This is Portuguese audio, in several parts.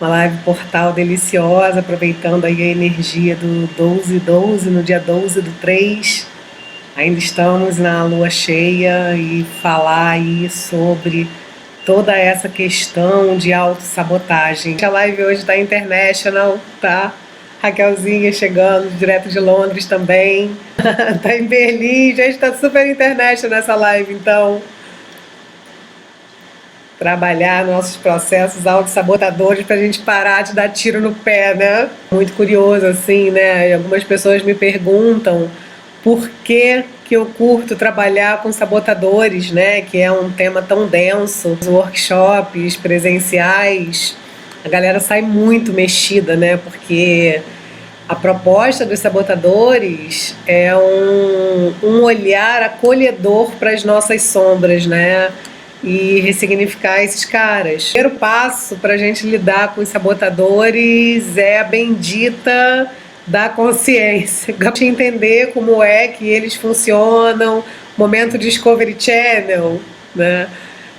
Uma live portal deliciosa, aproveitando aí a energia do 12/12, no dia 12/3. Ainda estamos na lua cheia e falar aí sobre toda essa questão de autossabotagem. A live hoje está international, tá? Raquelzinha chegando direto de Londres também. Tá em Berlim, já está super international nessa live, então trabalhar nossos processos autossabotadores para a gente parar de dar tiro no pé, né? Muito curioso, assim, né? E algumas pessoas me perguntam por que eu curto trabalhar com sabotadores, né? Que é um tema tão denso. Os workshops presenciais, a galera sai muito mexida, né? Porque a proposta dos sabotadores é um olhar acolhedor para as nossas sombras, né? E ressignificar esses caras. O primeiro passo para a gente lidar com os sabotadores é a bendita da consciência. Entender como é que eles funcionam, momento Discovery Channel, né?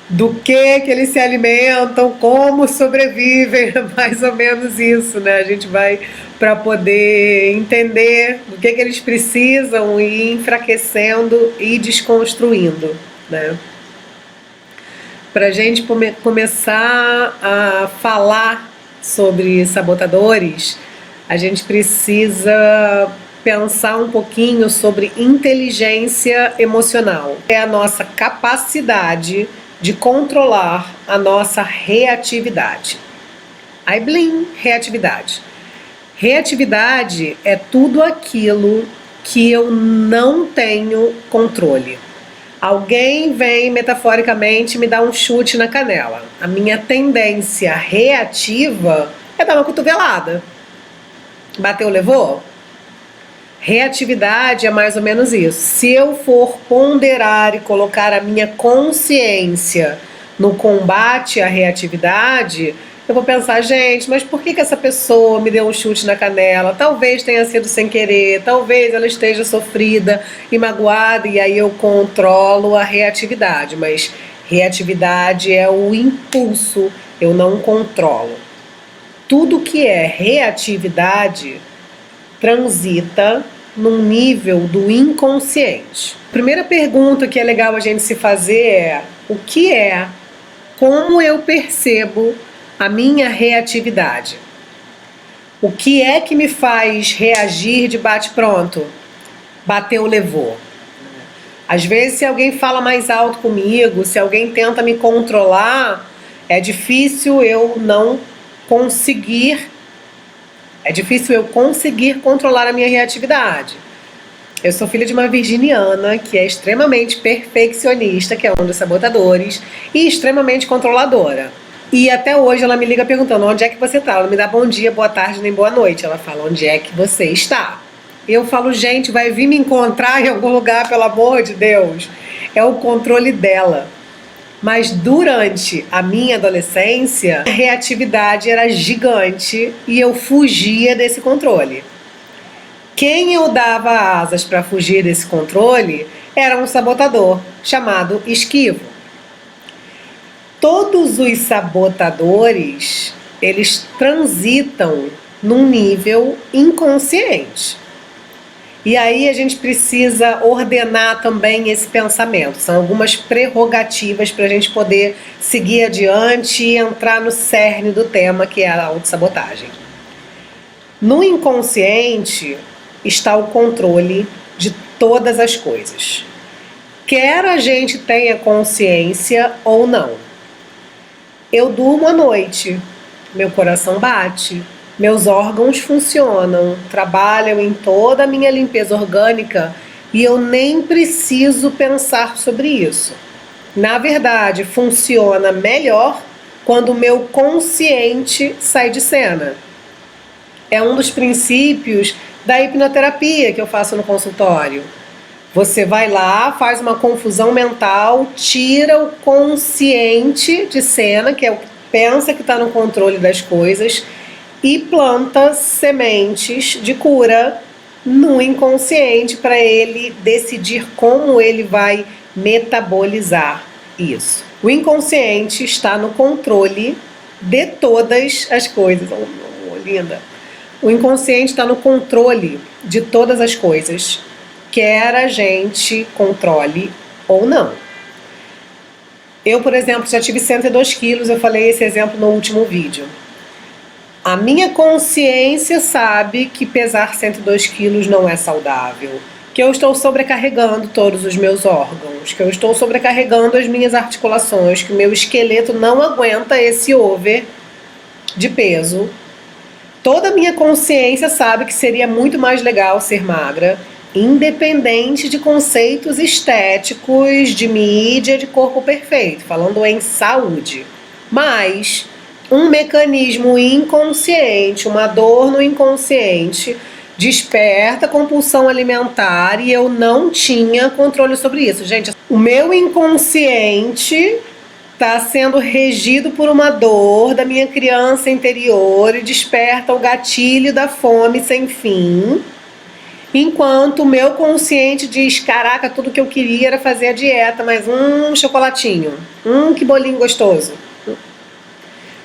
Do que eles se alimentam, como sobrevivem, mais ou menos isso, né? A gente vai para poder entender do que eles precisam e ir enfraquecendo e desconstruindo, né? Para a gente começar a falar sobre sabotadores, a gente precisa pensar um pouquinho sobre inteligência emocional. É a nossa capacidade de controlar a nossa reatividade. Aí, blim, reatividade. Reatividade é tudo aquilo que eu não tenho controle. Alguém vem metaforicamente me dar um chute na canela. A minha tendência reativa é dar uma cotovelada. Bateu, levou? Reatividade é mais ou menos isso. Se eu for ponderar e colocar a minha consciência no combate à reatividade, eu vou pensar, gente, mas por que essa pessoa me deu um chute na canela? Talvez tenha sido sem querer, talvez ela esteja sofrida e magoada, e aí eu controlo a reatividade. Mas reatividade é o impulso, eu não controlo. Tudo que é reatividade transita num nível do inconsciente. A primeira pergunta que é legal a gente se fazer é: o que é, como eu percebo a minha reatividade? O que é que me faz reagir de bate-pronto? Bateu, levou. Às vezes, se alguém fala mais alto comigo, se alguém tenta me controlar, é difícil eu conseguir controlar a minha reatividade. Eu sou filha de uma virginiana que é extremamente perfeccionista, que é um dos sabotadores, e extremamente controladora. E até hoje ela me liga perguntando: onde é que você está? Ela não me dá bom dia, boa tarde, nem boa noite. Ela fala: onde é que você está? Eu falo: gente, vai vir me encontrar em algum lugar, pelo amor de Deus. É o controle dela. Mas durante a minha adolescência, a reatividade era gigante e eu fugia desse controle. Quem eu dava asas para fugir desse controle era um sabotador chamado esquivo. Todos os sabotadores, eles transitam num nível inconsciente. E aí a gente precisa ordenar também esse pensamento. São algumas prerrogativas para a gente poder seguir adiante e entrar no cerne do tema, que é a autossabotagem. No inconsciente está o controle de todas as coisas. Quer a gente tenha consciência ou não. Eu durmo à noite, meu coração bate, meus órgãos funcionam, trabalham em toda a minha limpeza orgânica e eu nem preciso pensar sobre isso. Na verdade, funciona melhor quando o meu consciente sai de cena. É um dos princípios da hipnoterapia que eu faço no consultório. Você vai lá, faz uma confusão mental, tira o consciente de cena, que é o que pensa que está no controle das coisas, e planta sementes de cura no inconsciente para ele decidir como ele vai metabolizar isso. O inconsciente está no controle de todas as coisas. Oh, linda. O inconsciente está no controle de todas as coisas, quer a gente controle ou não. Eu, por exemplo, já tive 102 quilos, eu falei esse exemplo no último vídeo. A minha consciência sabe que pesar 102 quilos não é saudável, que eu estou sobrecarregando todos os meus órgãos, que eu estou sobrecarregando as minhas articulações, que o meu esqueleto não aguenta esse over de peso. Toda a minha consciência sabe que seria muito mais legal ser magra, independente de conceitos estéticos, de mídia, de corpo perfeito, falando em saúde. Mas um mecanismo inconsciente, uma dor no inconsciente, desperta compulsão alimentar e eu não tinha controle sobre isso. Gente, o meu inconsciente está sendo regido por uma dor da minha criança interior e desperta o gatilho da fome sem fim. Enquanto o meu consciente diz, caraca, tudo que eu queria era fazer a dieta, mas chocolatinho, que bolinho gostoso.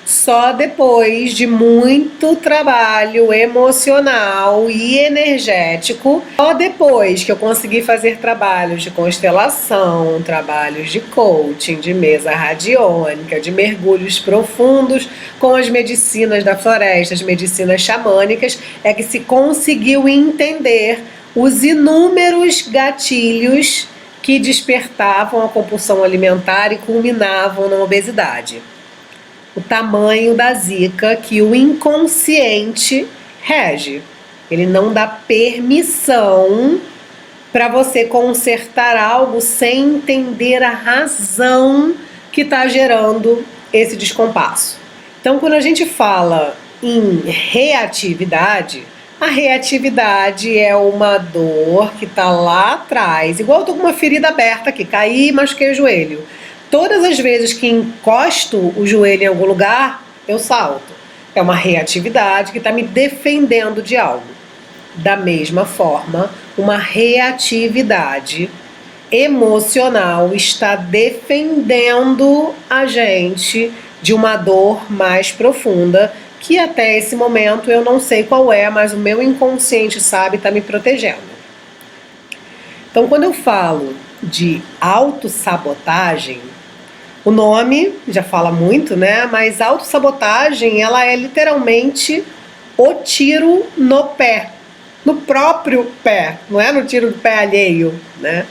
Só depois de muito trabalho emocional e energético, só depois que eu consegui fazer trabalhos de constelação, trabalhos de coaching, de mesa radiônica, de mergulhos profundos com as medicinas da floresta, as medicinas xamânicas, é que se conseguiu entender os inúmeros gatilhos que despertavam a compulsão alimentar e culminavam na obesidade. O tamanho da zica que o inconsciente rege. Ele não dá permissão para você consertar algo sem entender a razão que está gerando esse descompasso. Então, quando a gente fala em reatividade, a reatividade é uma dor que está lá atrás, igual eu tô com uma ferida aberta aqui, caí e machuquei o joelho. Todas as vezes que encosto o joelho em algum lugar, eu salto. É uma reatividade que está me defendendo de algo. Da mesma forma, uma reatividade emocional está defendendo a gente de uma dor mais profunda, que até esse momento eu não sei qual é, mas o meu inconsciente sabe e está me protegendo. Então, quando eu falo de autossabotagem, o nome já fala muito, né? Mas autossabotagem, ela é literalmente o tiro no pé, no próprio pé, não é no tiro do pé alheio, né?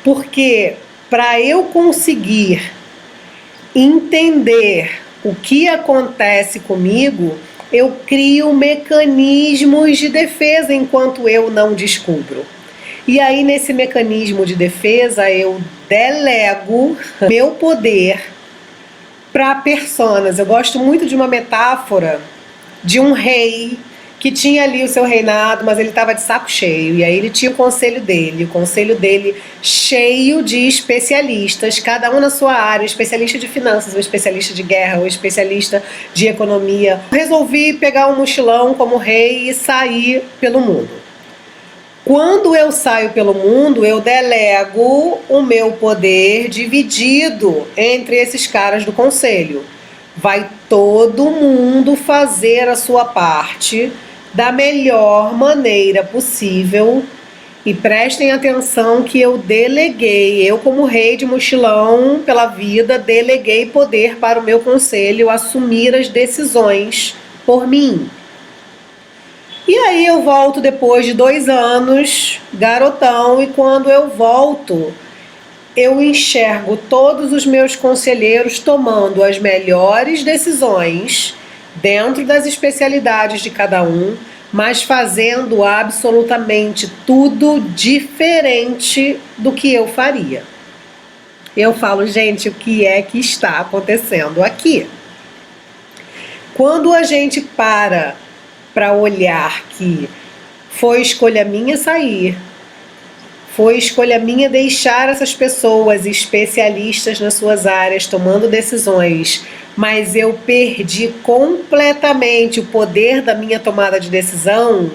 Porque para eu conseguir entender o que acontece comigo, eu crio mecanismos de defesa enquanto eu não descubro. E aí, nesse mecanismo de defesa, eu delego meu poder para personas. Eu gosto muito de uma metáfora de um rei que tinha ali o seu reinado, mas ele estava de saco cheio. E aí ele tinha o conselho dele cheio de especialistas, cada um na sua área, um especialista de finanças, um especialista de guerra, um especialista de economia. Resolvi pegar um mochilão como rei e sair pelo mundo. Quando eu saio pelo mundo, eu delego o meu poder dividido entre esses caras do conselho. Vai todo mundo fazer a sua parte da melhor maneira possível. E prestem atenção que eu como rei de mochilão pela vida, deleguei poder para o meu conselho assumir as decisões por mim. E aí eu volto depois de 2 anos, garotão, e quando eu volto, eu enxergo todos os meus conselheiros tomando as melhores decisões dentro das especialidades de cada um, mas fazendo absolutamente tudo diferente do que eu faria. Eu falo, gente, o que é que está acontecendo aqui? Quando a gente para olhar que foi escolha minha sair, foi escolha minha deixar essas pessoas especialistas nas suas áreas tomando decisões, mas eu perdi completamente o poder da minha tomada de decisão.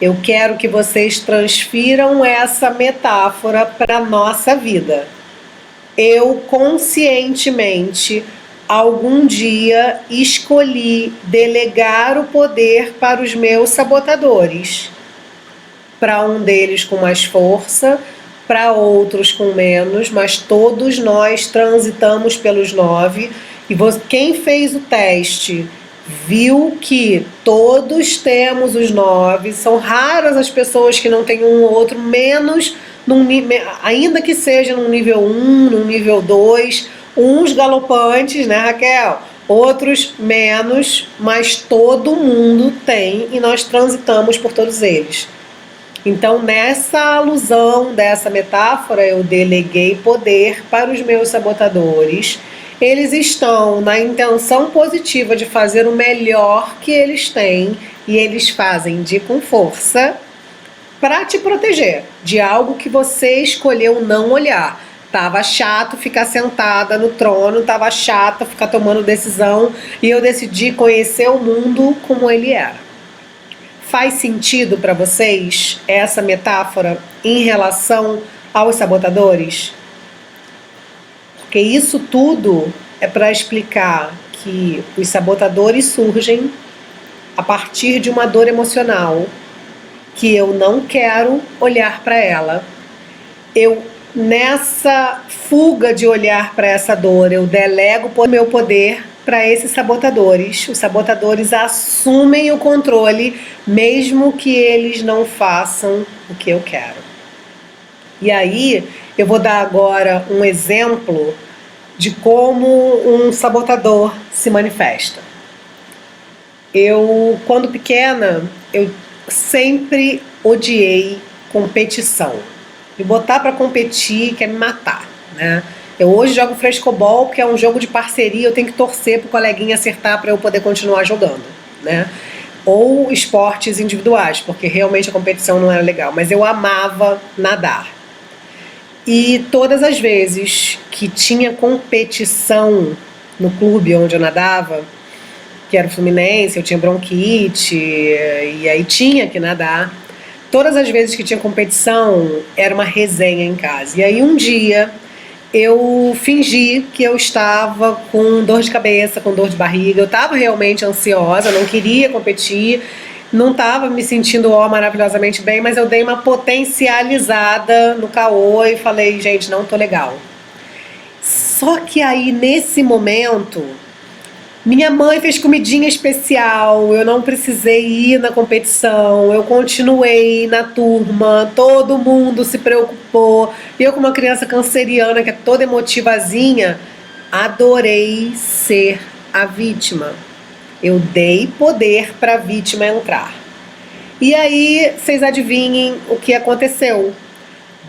Eu quero que vocês transfiram essa metáfora para a nossa vida. Eu conscientemente algum dia escolhi delegar o poder para os meus sabotadores. Para um deles com mais força, para outros com menos, mas todos nós transitamos pelos 9. E quem fez o teste viu que todos temos os 9. São raras as pessoas que não têm um ou outro, menos ainda que seja num nível 1, num nível 2, uns galopantes, né, Raquel? Outros menos, mas todo mundo tem e nós transitamos por todos eles. Então, nessa alusão dessa metáfora, eu deleguei poder para os meus sabotadores. Eles estão na intenção positiva de fazer o melhor que eles têm e eles fazem com força para te proteger de algo que você escolheu não olhar. Tava chato ficar sentada no trono, tava chato ficar tomando decisão e eu decidi conhecer o mundo como ele era. Faz sentido para vocês essa metáfora em relação aos sabotadores? Porque isso tudo é para explicar que os sabotadores surgem a partir de uma dor emocional que eu não quero olhar para ela. Nessa fuga de olhar para essa dor, eu delego o meu poder para esses sabotadores. Os sabotadores assumem o controle, mesmo que eles não façam o que eu quero. E aí, eu vou dar agora um exemplo de como um sabotador se manifesta. Quando pequena, eu sempre odiei competição. Me botar para competir quer me matar, né? Eu hoje jogo frescobol porque é um jogo de parceria, eu tenho que torcer pro coleguinha acertar para eu poder continuar jogando, né? Ou esportes individuais, porque realmente a competição não era legal, mas eu amava nadar. E todas as vezes que tinha competição no clube onde eu nadava, que era o Fluminense, eu tinha bronquite e aí tinha que nadar. Todas as vezes que tinha competição, era uma resenha em casa. E aí um dia eu fingi que eu estava com dor de cabeça, com dor de barriga. Eu estava realmente ansiosa, não queria competir, não estava me sentindo maravilhosamente bem, mas eu dei uma potencializada no caô e falei, gente, não tô legal. Só que aí, nesse momento, minha mãe fez comidinha especial, eu não precisei ir na competição, eu continuei na turma, todo mundo se preocupou. Eu, como uma criança canceriana, que é toda emotivazinha, adorei ser a vítima. Eu dei poder para a vítima entrar. E aí, vocês adivinhem o que aconteceu.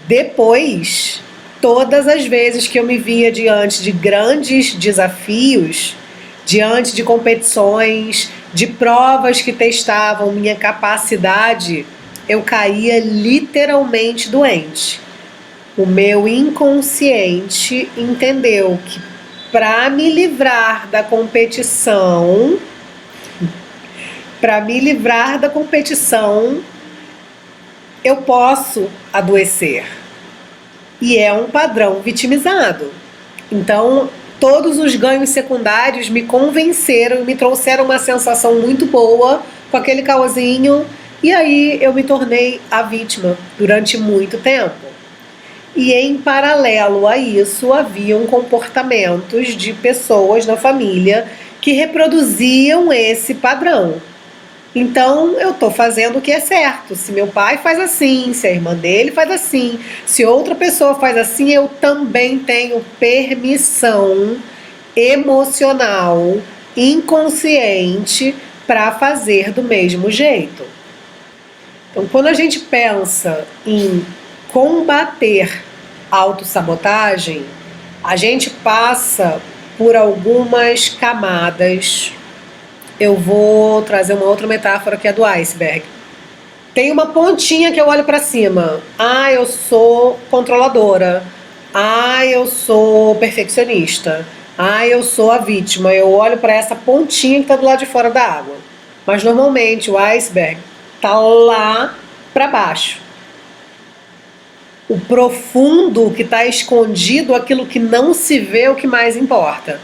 Depois, todas as vezes que eu me via diante de grandes desafios, diante de competições, de provas que testavam minha capacidade, eu caía literalmente doente. O meu inconsciente entendeu que para me livrar da competição, eu posso adoecer. E é um padrão vitimizado. Então, todos os ganhos secundários me convenceram e me trouxeram uma sensação muito boa com aquele caosinho. E aí eu me tornei a vítima durante muito tempo. E em paralelo a isso, haviam comportamentos de pessoas na família que reproduziam esse padrão. Então, eu estou fazendo o que é certo. Se meu pai faz assim, se a irmã dele faz assim, se outra pessoa faz assim, eu também tenho permissão emocional, inconsciente, para fazer do mesmo jeito. Então, quando a gente pensa em combater autossabotagem, a gente passa por algumas camadas. Eu vou trazer uma outra metáfora que é do iceberg. Tem uma pontinha que eu olho para cima. Ah, eu sou controladora. Ah, eu sou perfeccionista. Ah, eu sou a vítima. Eu olho para essa pontinha que está do lado de fora da água. Mas normalmente o iceberg está lá para baixo. O profundo que está escondido, aquilo que não se vê, é o que mais importa.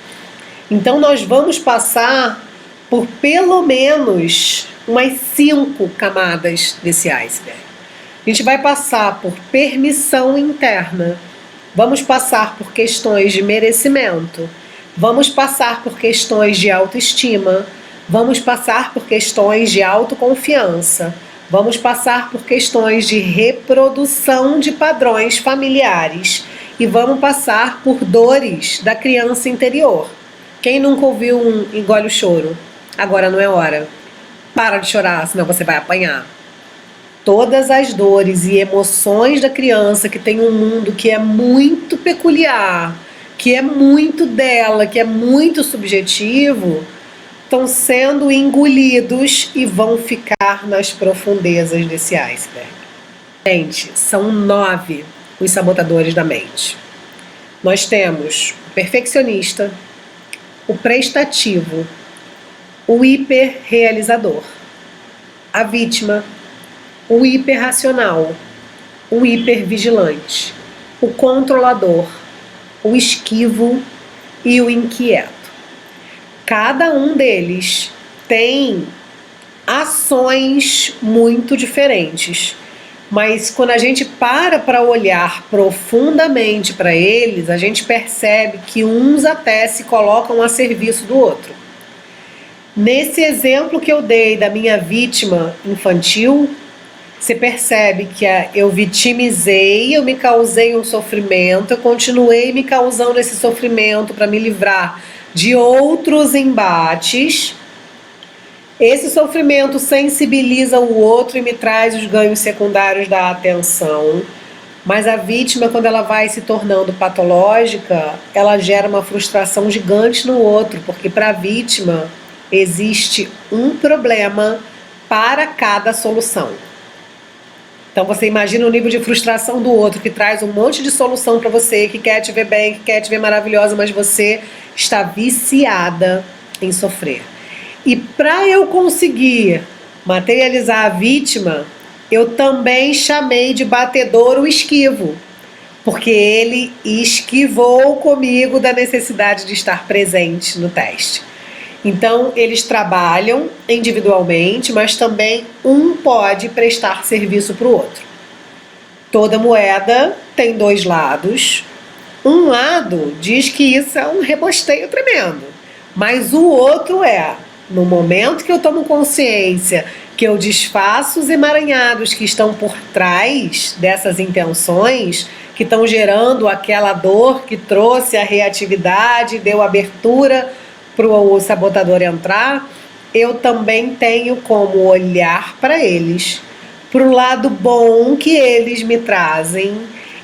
Então nós vamos passar por pelo menos umas 5 camadas desse iceberg. A gente vai passar por permissão interna, vamos passar por questões de merecimento, vamos passar por questões de autoestima, vamos passar por questões de autoconfiança, vamos passar por questões de reprodução de padrões familiares e vamos passar por dores da criança interior. Quem nunca ouviu um engole o choro? Agora não é hora. Para de chorar, senão você vai apanhar. Todas as dores e emoções da criança que tem um mundo que é muito peculiar, que é muito dela, que é muito subjetivo, estão sendo engolidos e vão ficar nas profundezas desse iceberg. Gente, são 9 os sabotadores da mente. Nós temos o perfeccionista, o prestativo, o hiperrealizador, a vítima, o hiperracional, o hipervigilante, o controlador, o esquivo e o inquieto. Cada um deles tem ações muito diferentes, mas quando a gente para olhar profundamente para eles, a gente percebe que uns até se colocam a serviço do outro. Nesse exemplo que eu dei da minha vítima infantil, você percebe que eu vitimizei, eu me causei um sofrimento, eu continuei me causando esse sofrimento para me livrar de outros embates. Esse sofrimento sensibiliza o outro e me traz os ganhos secundários da atenção. Mas a vítima, quando ela vai se tornando patológica, ela gera uma frustração gigante no outro, porque para a vítima existe um problema para cada solução. Então você imagina o nível de frustração do outro, que traz um monte de solução para você, que quer te ver bem, que quer te ver maravilhosa, mas você está viciada em sofrer. E para eu conseguir materializar a vítima, eu também chamei de batedor o esquivo, porque ele esquivou comigo da necessidade de estar presente no teste. Então, eles trabalham individualmente, mas também um pode prestar serviço para o outro. Toda moeda tem 2 lados. Um lado diz que isso é um rebosteio tremendo, mas o outro é, no momento que eu tomo consciência que eu desfaço os emaranhados que estão por trás dessas intenções, que estão gerando aquela dor que trouxe a reatividade, deu abertura para o sabotador entrar, eu também tenho como olhar para eles, para o lado bom que eles me trazem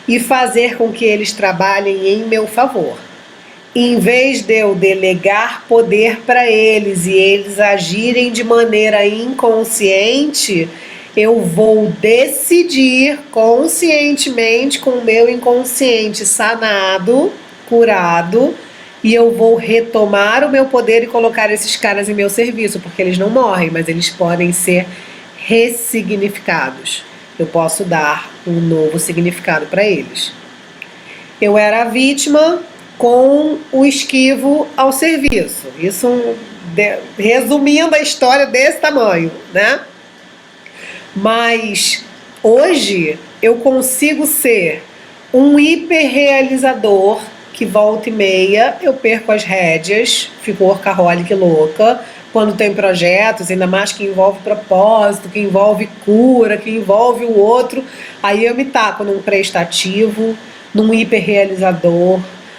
e fazer com que eles trabalhem em meu favor. Em vez de eu delegar poder para eles e eles agirem de maneira inconsciente, eu vou decidir conscientemente com o meu inconsciente sanado, curado, e eu vou retomar o meu poder e colocar esses caras em meu serviço, porque eles não morrem, mas eles podem ser ressignificados. Eu posso dar um novo significado para eles. Eu era a vítima com o esquivo ao serviço. Isso resumindo a história desse tamanho, né? Mas hoje eu consigo ser um hiperrealizador que volta e meia eu perco as rédeas, fico workaholic louca, quando tem projetos, ainda mais que envolve propósito, que envolve cura, que envolve o outro, aí eu me taco num prestativo, num hiperrealizador,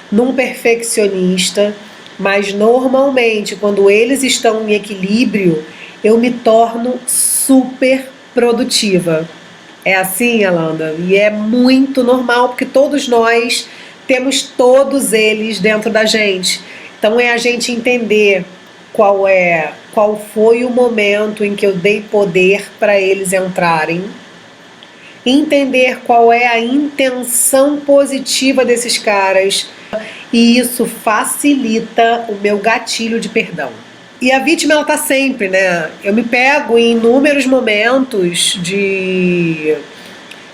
num perfeccionista, mas normalmente quando eles estão em equilíbrio, eu me torno super produtiva. É assim, Alanda, e é muito normal, porque todos nós temos todos eles dentro da gente. Então é a gente entender qual foi o momento em que eu dei poder para eles entrarem, entender qual é a intenção positiva desses caras, e isso facilita o meu gatilho de perdão. E a vítima, ela tá sempre, né? Eu me pego em inúmeros momentos de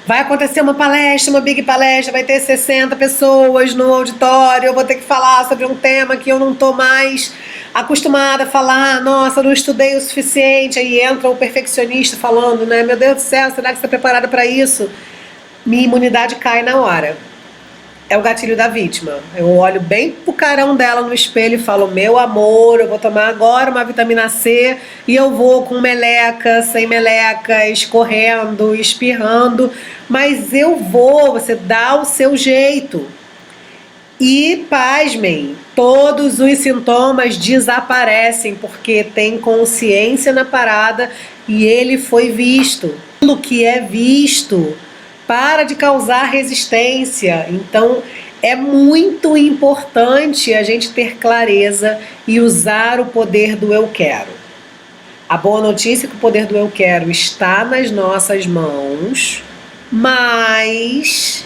vai acontecer uma palestra, uma big palestra, vai ter 60 pessoas no auditório, eu vou ter que falar sobre um tema que eu não tô mais acostumada a falar, nossa, não estudei o suficiente, aí entra o perfeccionista falando, né, meu Deus do céu, será que você está preparada para isso? Minha imunidade cai na hora. É o gatilho da vítima. Eu olho bem pro carão dela no espelho e falo, meu amor, eu vou tomar agora uma vitamina C e eu vou com meleca, sem meleca, escorrendo, espirrando, mas eu vou, você dá o seu jeito. E, pasmem, todos os sintomas desaparecem porque tem consciência na parada e ele foi visto. Aquilo que é visto para de causar resistência. Então, é muito importante a gente ter clareza e usar o poder do eu quero. A boa notícia é que o poder do eu quero está nas nossas mãos, mas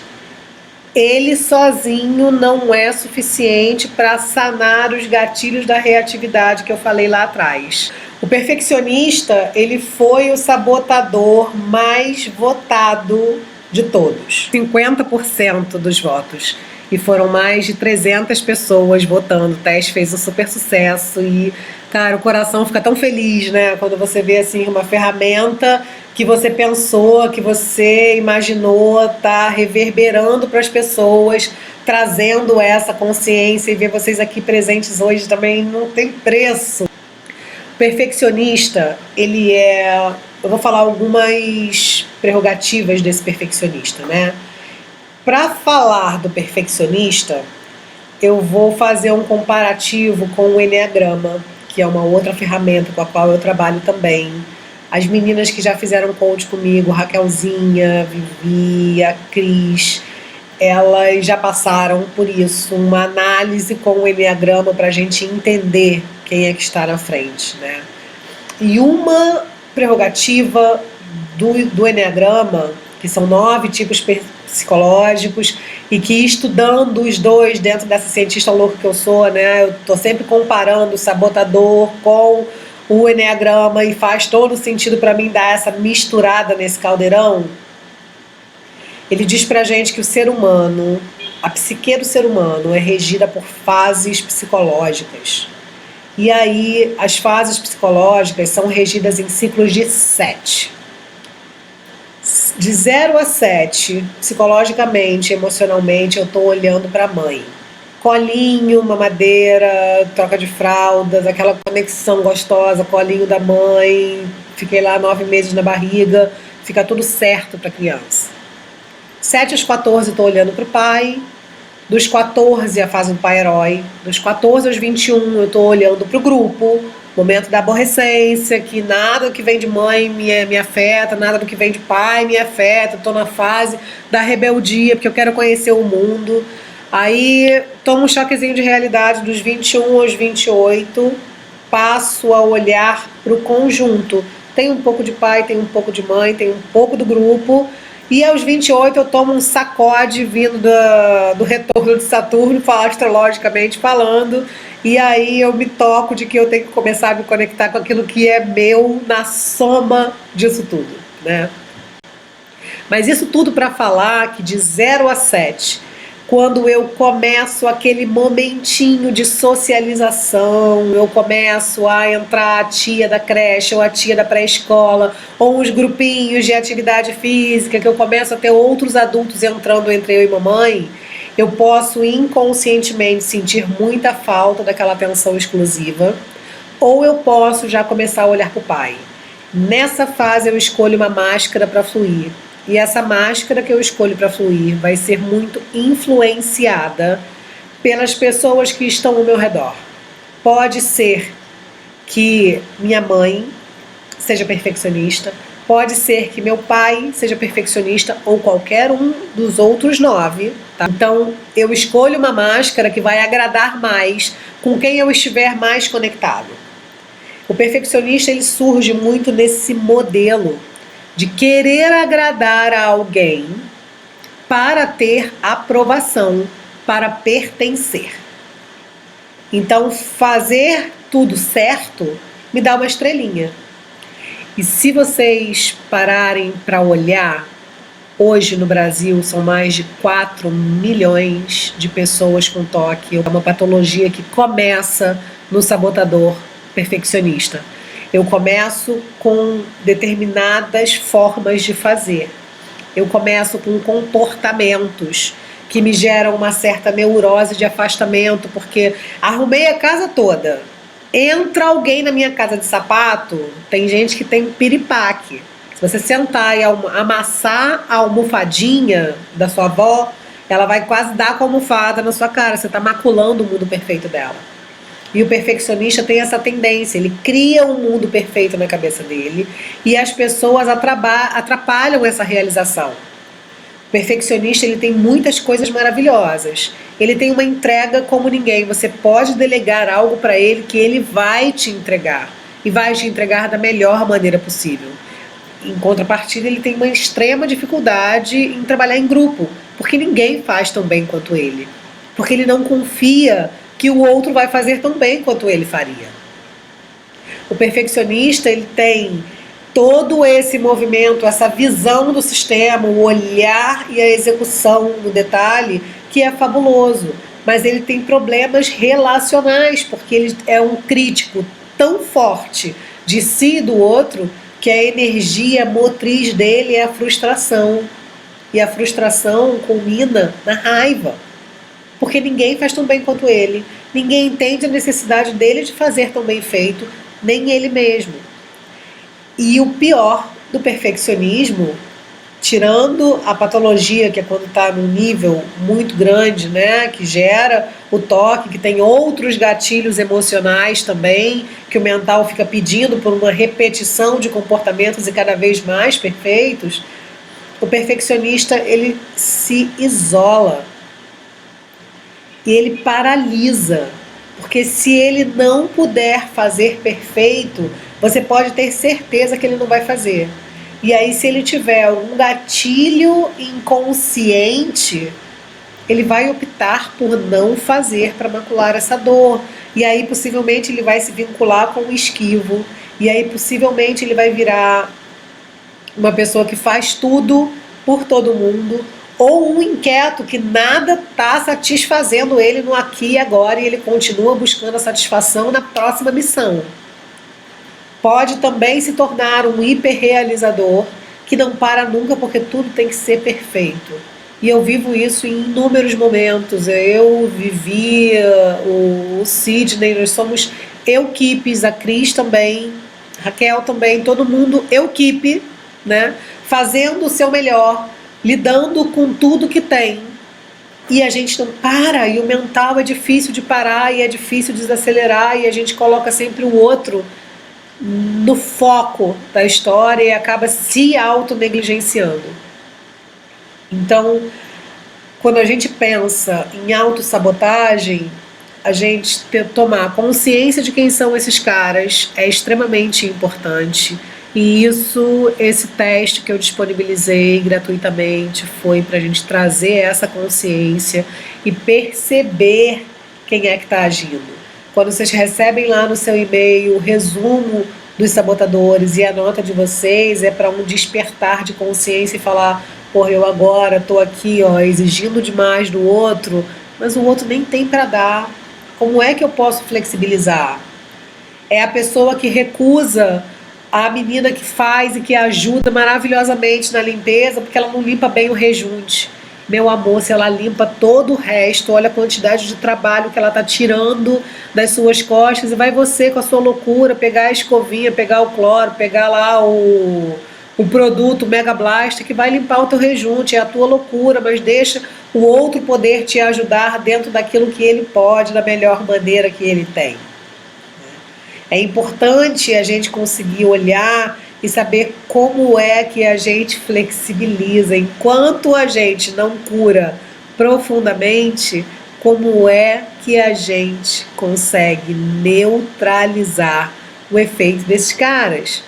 ele sozinho não é suficiente para sanar os gatilhos da reatividade que eu falei lá atrás. O perfeccionista, ele foi o sabotador mais votado de todos. 50% dos votos. E foram mais de 300 pessoas votando. O teste fez um super sucesso e, cara, o coração fica tão feliz, né? Quando você vê, assim, uma ferramenta que você pensou, que você imaginou, tá reverberando para as pessoas, trazendo essa consciência, e ver vocês aqui presentes hoje também não tem preço. O perfeccionista, ele é... Eu vou falar algumas prerrogativas desse perfeccionista, né? Para falar do perfeccionista, eu vou fazer um comparativo com o Eneagrama, que é uma outra ferramenta com a qual eu trabalho também. As meninas que já fizeram coach comigo, Raquelzinha, Vivi, a Cris, elas já passaram por isso, uma análise com o Eneagrama para a gente entender quem é que está na frente, né? E uma prerrogativa do Eneagrama, que são 9 tipos psicológicos, e que estudando os dois dentro dessa cientista louca que eu sou, né, eu tô sempre comparando o sabotador com o Eneagrama e faz todo sentido para mim dar essa misturada nesse caldeirão. Ele diz pra gente que o ser humano, a psique do ser humano é regida por fases psicológicas. E aí as fases psicológicas são regidas em ciclos de 7. De 0 a 7, psicologicamente, emocionalmente, eu estou olhando para a mãe. Colinho, mamadeira, troca de fraldas, aquela conexão gostosa, colinho da mãe, fiquei lá 9 meses na barriga, fica tudo certo para a criança. 7 aos 14 estou olhando para o pai, dos 14 a fase do pai herói, dos 14 aos 21 eu estou olhando para o grupo, momento da aborrecência, que nada que vem de mãe me afeta, nada do que vem de pai me afeta, estou na fase da rebeldia, porque eu quero conhecer o mundo. Aí tomo um choquezinho de realidade dos 21 aos 28, passo a olhar para o conjunto. Tem um pouco de pai, tem um pouco de mãe, tem um pouco do grupo. E aos 28 eu tomo um sacode vindo do retorno de Saturno, astrologicamente falando, e aí eu me toco de que eu tenho que começar a me conectar com aquilo que é meu na soma disso tudo, né? Mas isso tudo para falar que de 0 a 7, quando eu começo aquele momentinho de socialização, eu começo a entrar a tia da creche ou a tia da pré-escola, ou uns grupinhos de atividade física, que eu começo a ter outros adultos entrando entre eu e mamãe, eu posso inconscientemente sentir muita falta daquela atenção exclusiva, ou eu posso já começar a olhar para o pai. Nessa fase eu escolho uma máscara para fluir. E essa máscara que eu escolho para fluir vai ser muito influenciada pelas pessoas que estão ao meu redor. Pode ser que minha mãe seja perfeccionista, pode ser que meu pai seja perfeccionista ou qualquer um dos outros 9. Tá? Então eu escolho uma máscara que vai agradar mais com quem eu estiver mais conectado. O perfeccionista ele surge muito nesse modelo de querer agradar a alguém para ter aprovação, para pertencer. Então, fazer tudo certo me dá uma estrelinha. E se vocês pararem para olhar, Hoje no Brasil são mais de 4 milhões de pessoas com TOC. É uma patologia que começa no sabotador perfeccionista. Eu começo com determinadas formas de fazer. Eu começo com comportamentos que me geram uma certa neurose de afastamento, porque arrumei a casa toda. Entra alguém na minha casa de sapato, tem gente que tem piripaque. Se você sentar e amassar a almofadinha da sua avó, ela vai quase dar com a almofada na sua cara. Você está maculando o mundo perfeito dela. E o perfeccionista tem essa tendência, ele cria um mundo perfeito na cabeça dele e as pessoas atrapalham essa realização. O perfeccionista, ele tem muitas coisas maravilhosas. Ele tem uma entrega como ninguém. Você pode delegar algo para ele que ele vai te entregar. E vai te entregar da melhor maneira possível. Em contrapartida, ele tem uma extrema dificuldade em trabalhar em grupo. Porque ninguém faz tão bem quanto ele. Porque ele não confia que o outro vai fazer tão bem quanto ele faria. O perfeccionista, ele tem todo esse movimento, essa visão do sistema, o olhar e a execução no detalhe, que é fabuloso. Mas ele tem problemas relacionais, porque ele é um crítico tão forte de si e do outro, que a energia motriz dele é a frustração. E a frustração culmina na raiva. Porque ninguém faz tão bem quanto ele. Ninguém entende a necessidade dele de fazer tão bem feito, nem ele mesmo. E o pior do perfeccionismo, tirando a patologia, que é quando está num nível muito grande, né, que gera o toque, que tem outros gatilhos emocionais também, que o mental fica pedindo por uma repetição de comportamentos e cada vez mais perfeitos, o perfeccionista, ele se isola e ele paralisa, porque se ele não puder fazer perfeito, você pode ter certeza que ele não vai fazer. E aí, se ele tiver um gatilho inconsciente, ele vai optar por não fazer para macular essa dor. E aí, possivelmente, ele vai se vincular com o esquivo. E aí, possivelmente, ele vai virar uma pessoa que faz tudo por todo mundo, ou um inquieto que nada está satisfazendo ele no aqui e agora e ele continua buscando a satisfação na próxima missão. Pode também se tornar um hiperrealizador que não para nunca porque tudo tem que ser perfeito. E eu vivo isso em inúmeros momentos. Eu vivi, o Sidney, nós somos equipes, a Cris também, Raquel também, todo mundo equipe, né? Fazendo o seu melhor, lidando com tudo que tem. E a gente não para, e o mental é difícil de parar, e é difícil de desacelerar, e a gente coloca sempre o outro no foco da história e acaba se auto-negligenciando. Então, quando a gente pensa em autossabotagem, a gente tomar consciência de quem são esses caras é extremamente importante. E isso, esse teste que eu disponibilizei gratuitamente foi para a gente trazer essa consciência e perceber quem é que está agindo. Quando vocês recebem lá no seu e-mail o resumo dos sabotadores e a nota de vocês é para um despertar de consciência e falar: porra, eu agora estou aqui exigindo demais do outro, mas o outro nem tem para dar. Como é que eu posso flexibilizar? É a pessoa que recusa a menina que faz e que ajuda maravilhosamente na limpeza porque ela não limpa bem o rejunte. Meu amor, se ela limpa todo o resto, olha a quantidade de trabalho que ela está tirando das suas costas, e vai você com a sua loucura pegar a escovinha, pegar o cloro, pegar lá o produto Mega Blaster que vai limpar o teu rejunte. É a tua loucura, mas deixa o outro poder te ajudar dentro daquilo que ele pode, da melhor maneira que ele tem. É importante a gente conseguir olhar e saber como é que a gente flexibiliza. Enquanto a gente não cura profundamente, como é que a gente consegue neutralizar o efeito desses caras?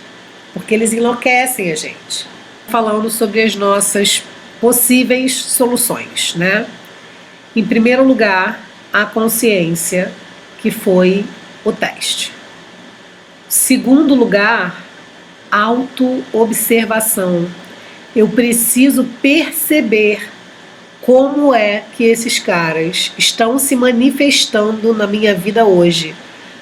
Porque eles enlouquecem a gente. Falando sobre as nossas possíveis soluções, né? Em primeiro lugar, a consciência, que foi o teste. Segundo lugar, autoobservação. Eu preciso perceber como é que esses caras estão se manifestando na minha vida hoje.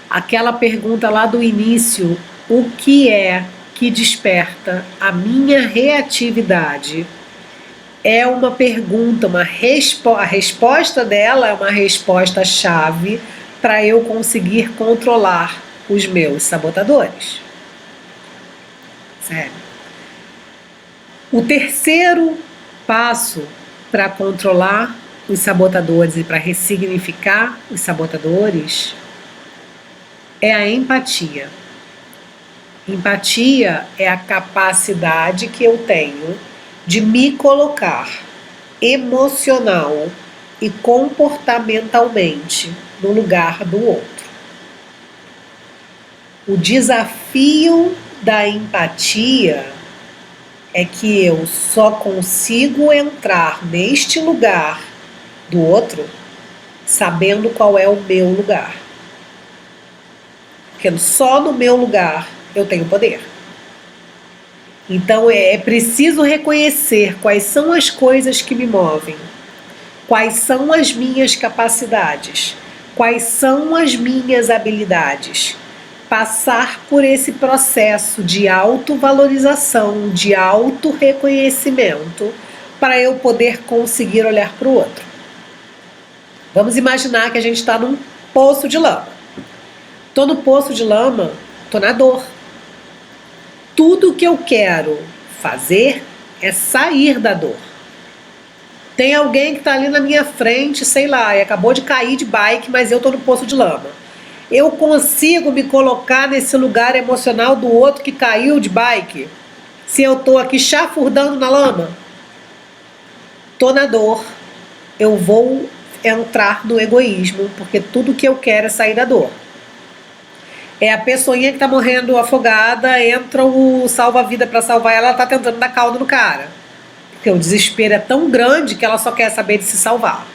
Aquela pergunta lá do início, o que é que desperta a minha reatividade? É uma pergunta, a resposta dela é uma resposta-chave para eu conseguir controlar os meus sabotadores. Sério. O terceiro passo para controlar os sabotadores e para ressignificar os sabotadores é a empatia. Empatia é a capacidade que eu tenho de me colocar emocional e comportamentalmente no lugar do outro. O desafio da empatia é que eu só consigo entrar neste lugar do outro sabendo qual é o meu lugar. Porque só no meu lugar eu tenho poder. Então é preciso reconhecer quais são as coisas que me movem, quais são as minhas capacidades, quais são as minhas habilidades. Passar por esse processo de autovalorização, de autorreconhecimento, para eu poder conseguir olhar para o outro. Vamos imaginar que a gente está num poço de lama. Estou no poço de lama, estou na dor. Tudo que eu quero fazer é sair da dor. Tem alguém que está ali na minha frente, sei lá, e acabou de cair de bike, mas eu estou no poço de lama. Eu consigo me colocar nesse lugar emocional do outro que caiu de bike? Se eu estou aqui chafurdando na lama? Estou na dor. Eu vou entrar no egoísmo, porque tudo que eu quero é sair da dor. É a pessoinha que está morrendo afogada, entra o salva-vida para salvar ela, está tentando dar caldo no cara. Porque o desespero é tão grande que ela só quer saber de se salvar.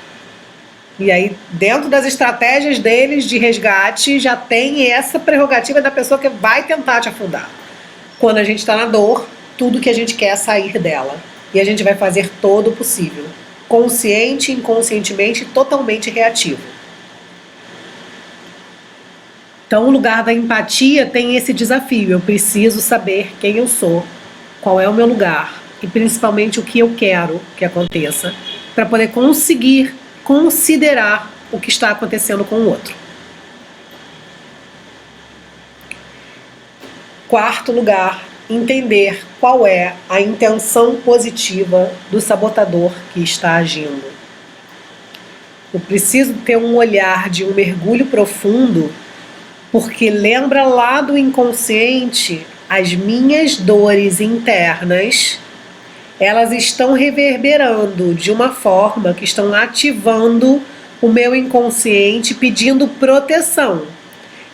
E aí, dentro das estratégias deles de resgate, já tem essa prerrogativa da pessoa que vai tentar te afundar. Quando a gente está na dor, tudo que a gente quer é sair dela. E a gente vai fazer todo o possível. Consciente, inconscientemente, totalmente reativo. Então, o lugar da empatia tem esse desafio. Eu preciso saber quem eu sou, qual é o meu lugar e principalmente o que eu quero que aconteça para poder conseguir considerar o que está acontecendo com o outro. Quarto lugar, entender qual é a intenção positiva do sabotador que está agindo. Eu preciso ter um olhar de um mergulho profundo, porque lembra lá do inconsciente, as minhas dores internas, elas estão reverberando de uma forma que estão ativando o meu inconsciente, pedindo proteção.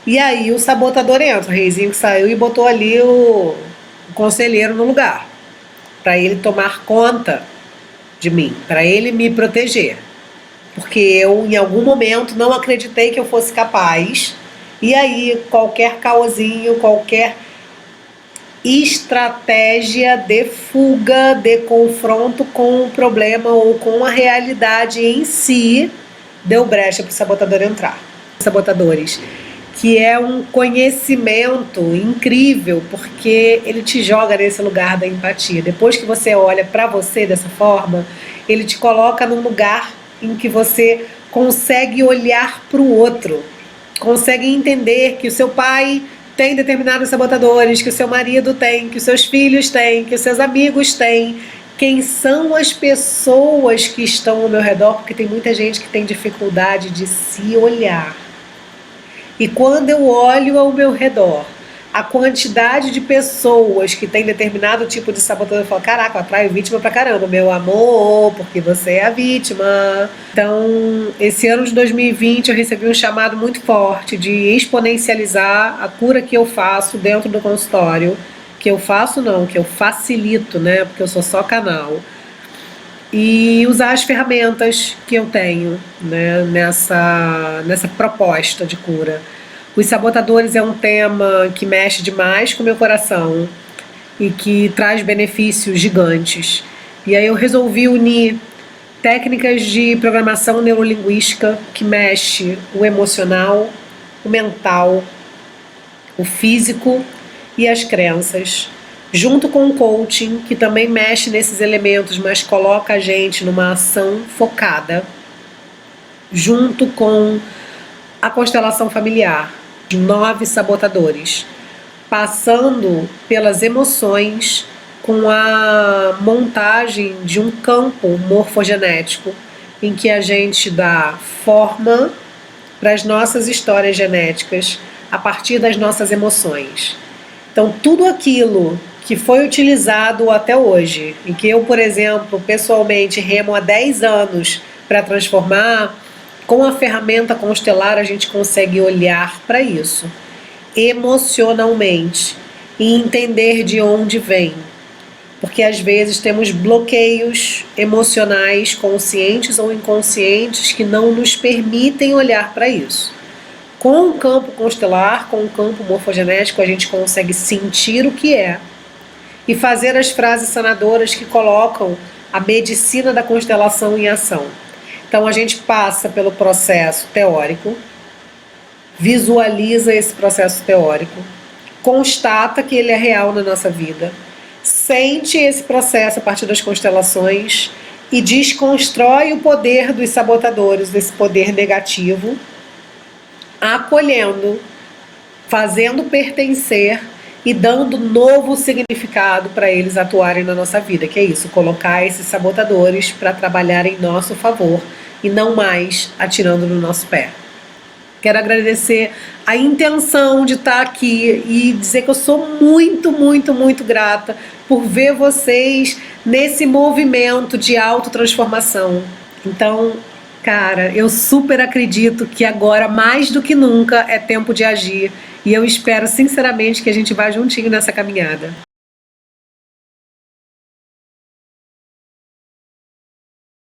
E aí o sabotador entra, o reizinho que saiu e botou ali o conselheiro no lugar, para ele tomar conta de mim, para ele me proteger. Porque eu, em algum momento, não acreditei que eu fosse capaz. E aí, qualquer caosinho, qualquer estratégia de fuga, de confronto com o problema ou com a realidade em si, deu brecha para o sabotador entrar. Sabotadores, que é um conhecimento incrível, porque ele te joga nesse lugar da empatia. Depois que você olha para você dessa forma, ele te coloca num lugar em que você consegue olhar para o outro, consegue entender que o seu pai tem determinados sabotadores, que o seu marido tem, que os seus filhos têm, que os seus amigos têm. Quem são as pessoas que estão ao meu redor? Porque tem muita gente que tem dificuldade de se olhar. E quando eu olho ao meu redor, a quantidade de pessoas que tem determinado tipo de sabotador, eu falo, caraca, eu atraio vítima pra caramba, meu amor, porque você é a vítima. Então, esse ano de 2020 eu recebi um chamado muito forte de exponencializar a cura que eu faço dentro do consultório. Que eu faço não, que eu facilito, né, porque eu sou só canal. E usar as ferramentas que eu tenho, né, nessa proposta de cura. Os sabotadores é um tema que mexe demais com o meu coração. e que traz benefícios gigantes. E aí eu resolvi unir técnicas de programação neurolinguística que mexe o emocional, o mental, o físico e as crenças, junto com o coaching, que também mexe nesses elementos, mas coloca a gente numa ação focada, junto com a constelação familiar, de 9 sabotadores, passando pelas emoções, com a montagem de um campo morfogenético, em que a gente dá forma para as nossas histórias genéticas a partir das nossas emoções. Então, tudo aquilo que foi utilizado até hoje, e que eu, por exemplo, pessoalmente remo há 10 anos para transformar, com a ferramenta constelar a gente consegue olhar para isso emocionalmente e entender de onde vem. Porque às vezes temos bloqueios emocionais, conscientes ou inconscientes, que não nos permitem olhar para isso. Com o campo constelar, com o campo morfogenético, a gente consegue sentir o que é e fazer as frases sanadoras que colocam a medicina da constelação em ação. Então a gente passa pelo processo teórico, visualiza esse processo teórico, constata que ele é real na nossa vida, sente esse processo a partir das constelações e desconstrói o poder dos sabotadores, desse poder negativo, acolhendo, fazendo pertencer e dando novo significado para eles atuarem na nossa vida, que é isso, colocar esses sabotadores para trabalhar em nosso favor e não mais atirando no nosso pé. Quero agradecer a intenção de estar aqui e dizer que eu sou muito, muito, muito grata por ver vocês nesse movimento de autotransformação. Então, cara, eu super acredito que agora, mais do que nunca, é tempo de agir. E eu espero, sinceramente, que a gente vá juntinho nessa caminhada.